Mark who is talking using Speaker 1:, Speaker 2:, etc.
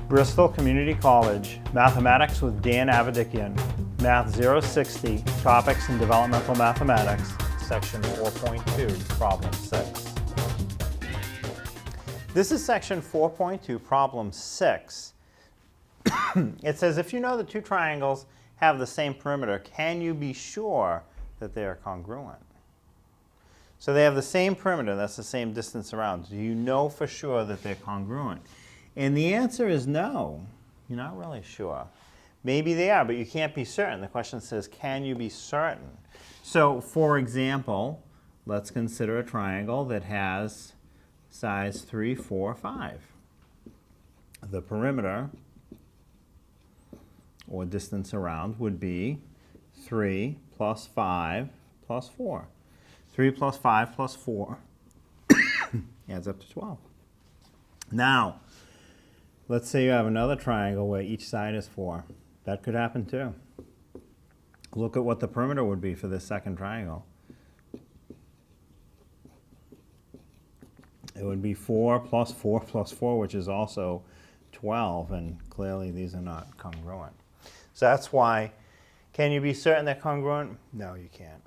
Speaker 1: Bristol Community College, Mathematics with Dan Avedikian, Math 060, Topics in Developmental Mathematics, Section 4.2, Problem 6. This is Section 4.2, Problem 6. It says, if you know the two triangles have the same perimeter, can you be sure that they are congruent? So they have the same perimeter, that's the same distance around. Do you know for sure that they're congruent? And the answer is no. You're not really sure. Maybe they are, but you can't be certain. The question says, can you be certain? So, for example, let's consider a triangle that has sides 3, 4, 5. The perimeter, or distance around, would be 3 plus 5 plus 4. 3 plus 5 plus 4 adds up to 12. Now, let's say you have another triangle where each side is 4. That could happen too. Look at what the perimeter would be for this second triangle. It would be 4 plus 4 plus 4, which is also 12, and clearly these are not congruent. So that's why, can you be certain they're congruent? No, you can't.